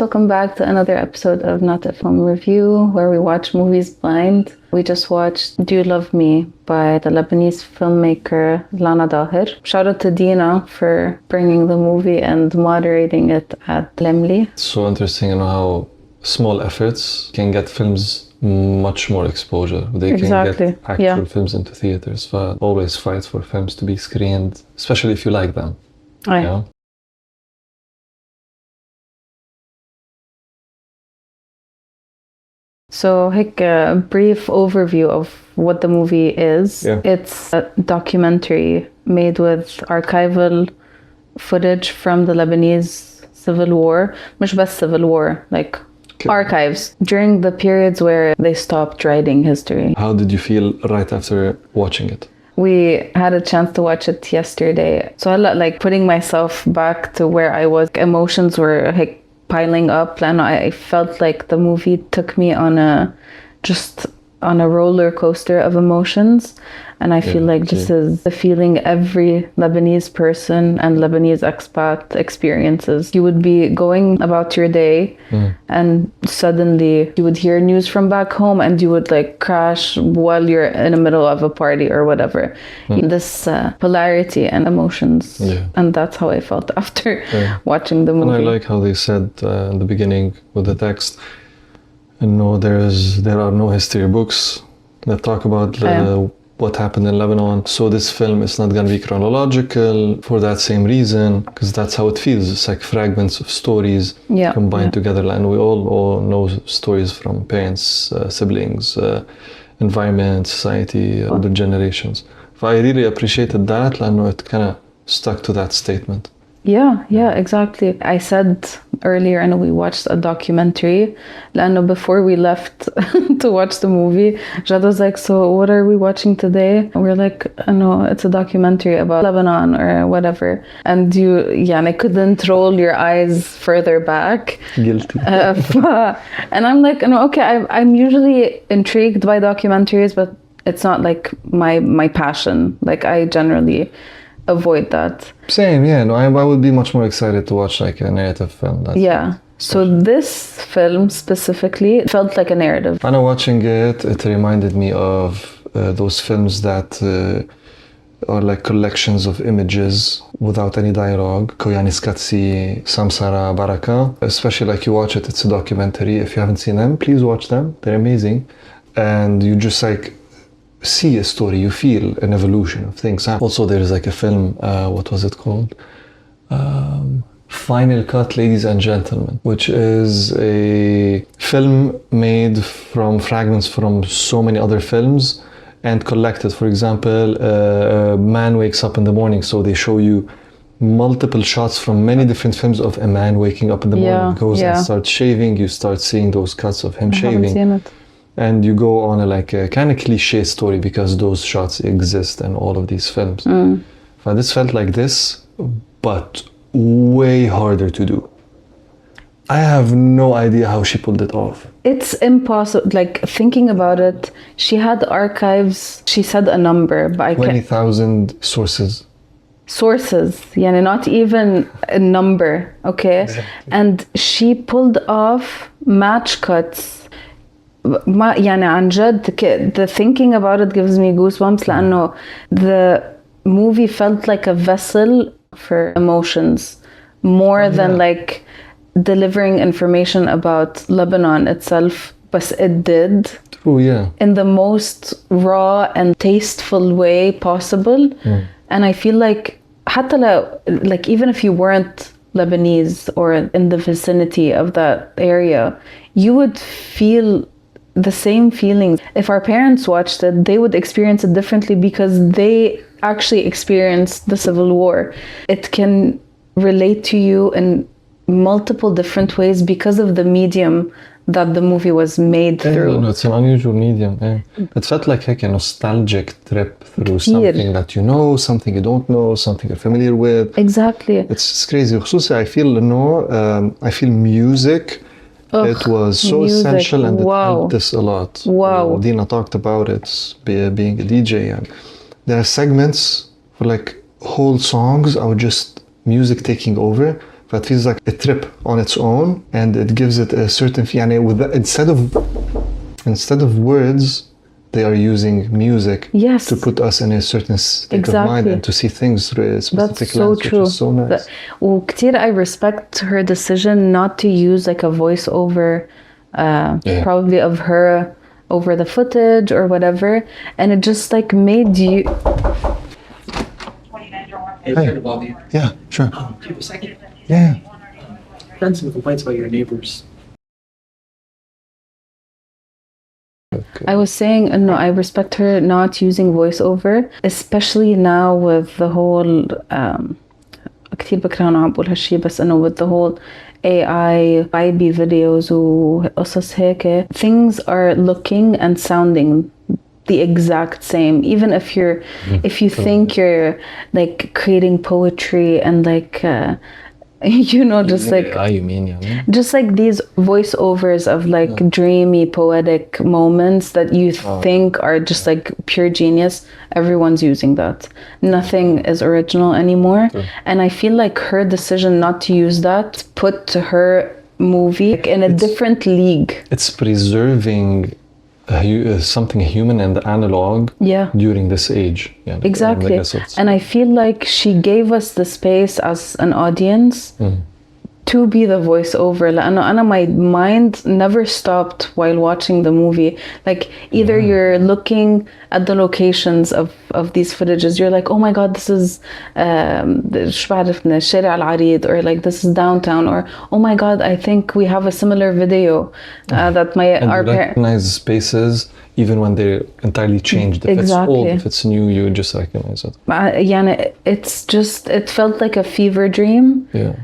Welcome back to another episode of Not a Film Review, where we watch movies blind. We just watched Do You Love Me by the Lebanese filmmaker Lana Daher. Shout out to Dina for bringing the movie and moderating it at Lemli. It's so interesting, how small efforts can get films much more exposure. They can get actual films into theaters. But always fight for films to be screened, especially if you like them. Yeah. So, a brief overview of what the movie is. Yeah. It's a documentary made with archival footage from the Lebanese Civil War. مش بس Civil War, archives during the periods where they stopped writing history. How did you feel right after watching it? We had a chance to watch it yesterday. So I putting myself back to where I was. Emotions were piling up, and I felt like the movie took me on a roller coaster of emotions, and I feel like this is the feeling every Lebanese person and Lebanese expat experiences. You would be going about your day and suddenly you would hear news from back home and you would crash while you're in the middle of a party or whatever. This polarity and emotions, and that's how I felt after watching the movie. And I like how they said in the beginning with the text, there are no history books that talk about what happened in Lebanon. So this film is not going to be chronological for that same reason, because that's how it feels. It's like fragments of stories combined together. And we all know stories from parents, siblings, environment, society, other generations. But I really appreciated that, and it kind of stuck to that statement. Yeah, exactly. I said earlier, and we watched a documentary. Before we left to watch the movie, Jad was like, "So what are we watching today?" And we're like, "No, it's a documentary about Lebanon or whatever." And I couldn't roll your eyes further back. Guilty. And I'm like, "No, okay, I'm usually intrigued by documentaries, but it's not my passion. I generally avoid that." Same, I would be much more excited to watch a narrative film. So this film specifically felt like a narrative. When I was watching it reminded me of those films that are collections of images without any dialogue. Koyani Skatsi, Samsara, Baraka. Especially you watch it, it's a documentary. If you haven't seen them, please watch them. They're amazing. And you just see a story, you feel an evolution of things. Also, there's a film, what was it called? Final Cut, Ladies and Gentlemen, which is a film made from fragments from so many other films and collected. For example, a man wakes up in the morning, so they show you multiple shots from many different films of a man waking up in the morning, goes and starts shaving. You start seeing those cuts of him shaving. I haven't seen it. And you go on a kind of cliche story because those shots exist in all of these films. But this felt like this, but way harder to do. I have no idea how she pulled it off. It's impossible. Thinking about it, she had archives. She said a number, but I 20,000 sources. Not even a number, okay? Exactly. And she pulled off match cuts. عن جد the thinking about it gives me goosebumps لأنه the movie felt like a vessel for emotions more than delivering information about Lebanon itself, but it did. True, yeah. In the most raw and tasteful way possible. And I feel حتى even if you weren't Lebanese or in the vicinity of that area, you would feel the same feelings. If our parents watched it, they would experience it differently because they actually experienced the Civil War. It can relate to you in multiple different ways because of the medium that the movie was made through. It's an unusual medium. It felt like a nostalgic trip through something that you know, something you don't know, something you're familiar with. Exactly. It's crazy. I feel music. It was so essential, and it helped us a lot. Wow. Dina talked about it, being a DJ, and there are segments for whole songs are just music taking over. But it feels like a trip on its own, and it gives it a certain يعني with that, instead of words, they are using music Yes. to put us in a certain state of mind and to see things through a specific That's so lens, true. which is so nice. وكتير I respect her decision not to use like a voiceover, probably of her over the footage or whatever, and it just like made you. Hey. Yeah, sure. Do you have a second? Yeah. Done some complaints about your neighbors. I was saying, no, I respect her not using voiceover, especially now with the whole كتير بكره أنا عم بقول هالشي بس إنه with the whole AI vibey videos وقصص هيك, things are looking and sounding the exact same, even if if you think you're like creating poetry and like just like just like these voiceovers of like dreamy poetic moments that you think are just like pure genius. Everyone's using that. Nothing is original anymore. And I feel like her decision not to use that put her movie in a different league. It's preserving something human and analog during this age. Exactly. And I feel like she gave us the space as an audience to be the voiceover. لأنه my mind never stopped while watching the movie. Like either you're looking at the locations of these footages, you're like, oh my god, this is شو بعرفنا الشارع العريض, or like this is downtown, or oh my god, I think we have a similar video that our parents recognize spaces even when they're entirely changed. If it's old, if it's new, you just recognize it. It felt like a fever dream. Yeah.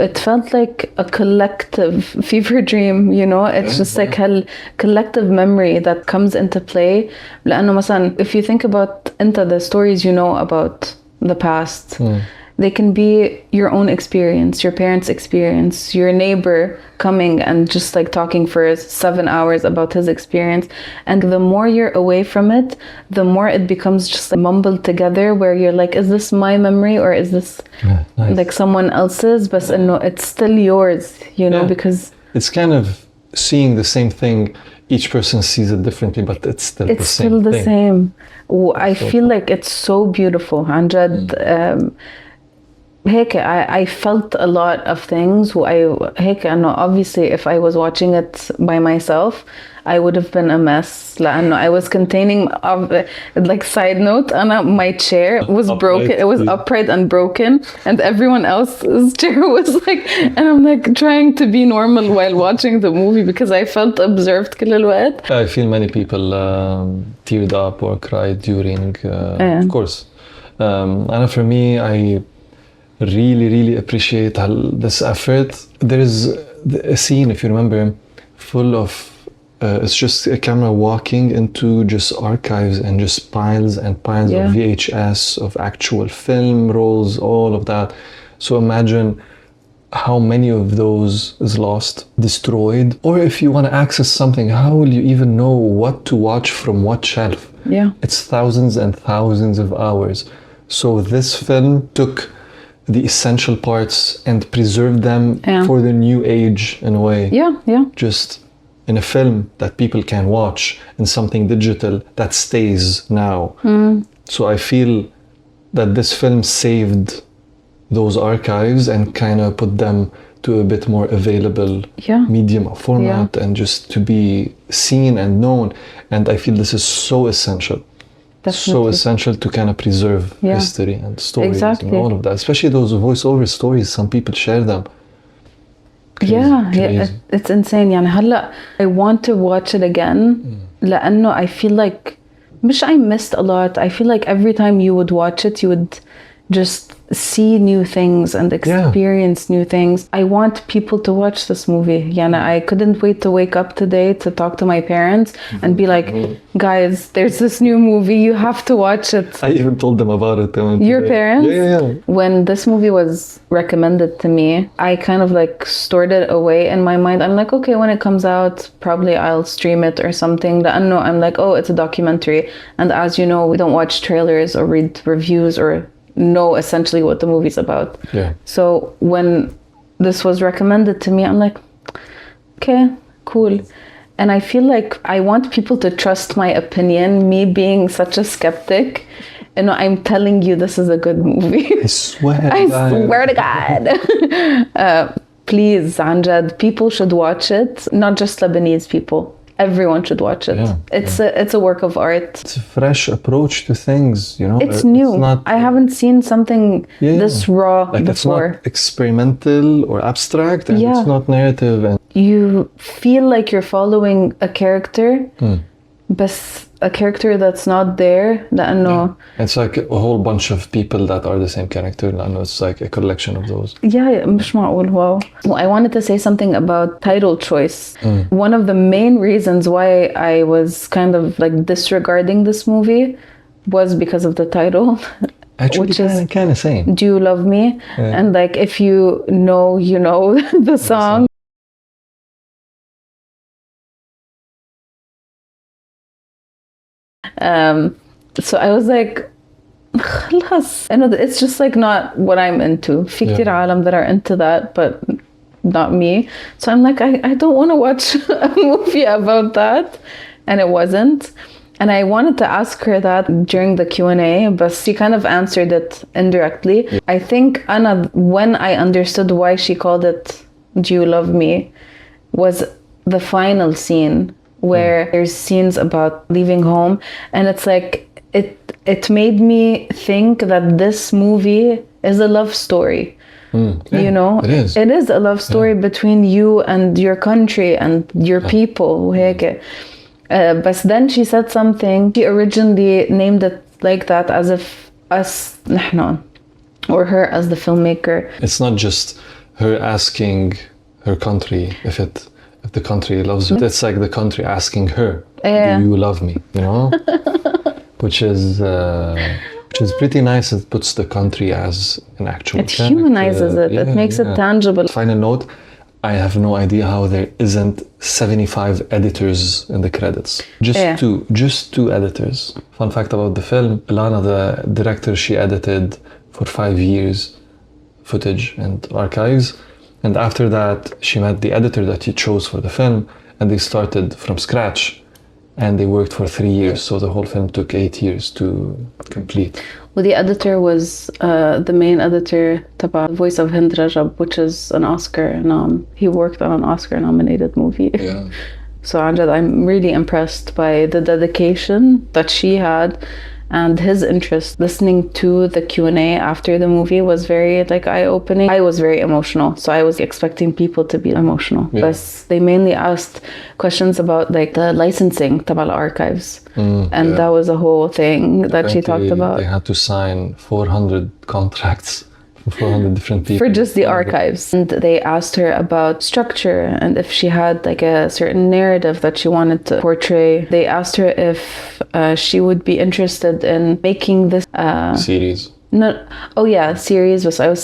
It felt like a collective fever dream, it's just like a collective memory that comes into play. لأنه مثلا if you think about the stories you know about the past, they can be your own experience, your parents' experience, your neighbor coming and just like talking for 7 hours about his experience. And the more you're away from it, the more it becomes just like mumbled together, where you're like, is this my memory or is this like someone else's? But no, it's still yours, because it's kind of seeing the same thing. Each person sees it differently, but it's still the same. It's still the same. I feel like it's so beautiful. عن جد هيك I felt a lot of things. هيك أنه obviously if I was watching it by myself, I would have been a mess. لأنه I was containing, like side note, my chair was broken. It was upright and broken, and everyone else's chair was like, and I'm like trying to be normal while watching the movie because I felt observed كل الوقت. I feel many people teared up or cried during, of course. And for me, I really appreciate this effort. There is a scene, if you remember, full of it's just a camera walking into just archives and just piles and piles of VHS, of actual film rolls, all of that. So imagine how many of those is lost, destroyed. Or if you want to access something, how will you even know what to watch from what shelf? It's thousands and thousands of hours. So this film took the essential parts and preserved them for the new age in a way. Just in a film that people can watch, in something digital that stays now. So I feel that this film saved those archives and kind of put them to a bit more available medium or format and just to be seen and known. And I feel this is so essential. Definitely. So essential to kind of preserve history and stories and all of that, especially those voiceover stories. Some people share them. Crazy. It's insane. يعني هلا I want to watch it again لأنه I feel like مش I missed a lot. I feel like every time you would watch it, you would just see new things and experience new things. I want people to watch this movie. يعني I couldn't wait to wake up today to talk to my parents and be like, guys, there's this new movie, you have to watch it. I even told them about it. Your parents? Yeah. When this movie was recommended to me, I kind of like stored it away in my mind. I'm like, okay, when it comes out, probably I'll stream it or something. I'm like, oh, it's a documentary. And as you know, we don't watch trailers or read reviews or know essentially what the movie's about. Yeah. So when this was recommended to me, I'm like, okay, cool. And I feel like I want people to trust my opinion, me being such a skeptic. You know, I'm telling you this is a good movie. I swear. I swear to God. Please, Anjad, people should watch it. Not just Lebanese people. Everyone should watch it. Yeah, It's a work of art. It's a fresh approach to things, you know. It's new. It's not, I haven't seen something this raw like before. It's not experimental or abstract, and Yeah. it's not narrative. And You feel like you're following a character, but a character that's not there. لأنه it's like a whole bunch of people that are the same character. I know it's like a collection of those. Yeah, مش معقول. Wow. Well, I wanted to say something about title choice. One of the main reasons why I was kind of like disregarding this movie was because of the title. Actually, which is kind of same. Do You Love Me? Yeah. And like if you know the song. So I was like, خلاص. I know that it's just like not what I'm into. في كتير عالم that are into that, but not me. So I'm like, I don't want to watch a movie about that. And it wasn't. And I wanted to ask her that during the Q&A, but she kind of answered it indirectly. Yeah. I think Anna, when I understood why she called it Do You Love Me, was the final scene where there's scenes about leaving home. And it's like, it made me think that this movie is a love story. Yeah, you know, it is a love story between you and your country and your people. But then she said something. She originally named it like that as if us, نحن, or her as the filmmaker. It's not just her asking her country if the country loves her. It's like the country asking her, do you love me? You know, which is pretty nice. It puts the country as an actual. It humanizes it. It makes it tangible. Final note. I have no idea how there isn't 75 editors in the credits. Just two editors. Fun fact about the film, Lana, the director, she edited for 5 years footage and archives. And after that, she met the editor that she chose for the film, and they started from scratch. And they worked for 3 years, so the whole film took 8 years to complete. Well, the editor was the main editor, تبع Voice of Hind Rajab, which is an Oscar nom. He worked on an Oscar-nominated movie. Yeah. So Anjad, I'm really impressed by the dedication that she had and his interest. Listening to the Q&A after the movie was very eye-opening. I was very emotional, so I was expecting people to be emotional. Yeah. But they mainly asked questions about the licensing تبع archives. And that was a whole thing that she talked about. They had to sign 400 contracts from 400 different people. For just the archives. And they asked her about structure and if she had a certain narrative that she wanted to portray. They asked her if she would be interested in making this series. Series. Was I was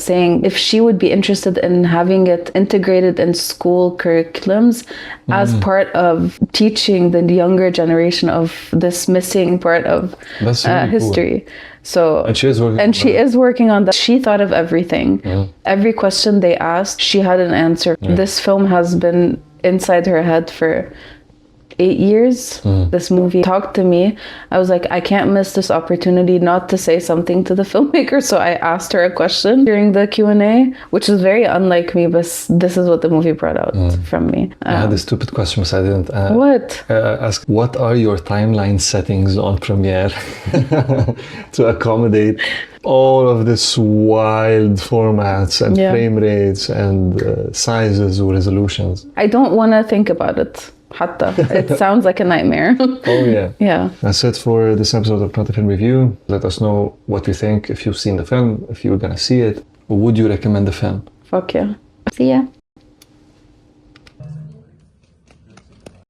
saying if she would be interested in having it integrated in school curriculums as part of teaching the younger generation of this missing part of really history. Cool. So and she is working on that. She thought of everything. Every question they asked, she had an answer. This film has been inside her head for 8 years. This movie talked to me. I was like, I can't miss this opportunity not to say something to the filmmaker. So I asked her a question during the Q&A, which is very unlike me, but this is what the movie brought out from me. I had a stupid question, but I didn't. What? Ask, what are your timeline settings on Premiere to accommodate all of this wild formats and frame rates and sizes or resolutions? I don't want to think about it. It sounds like a nightmare. Oh yeah. Yeah. That's it for this episode of Not a Film Review. Let us know what you think, if you've seen the film, if you're gonna see it. Would you recommend the film? Fuck yeah. See ya.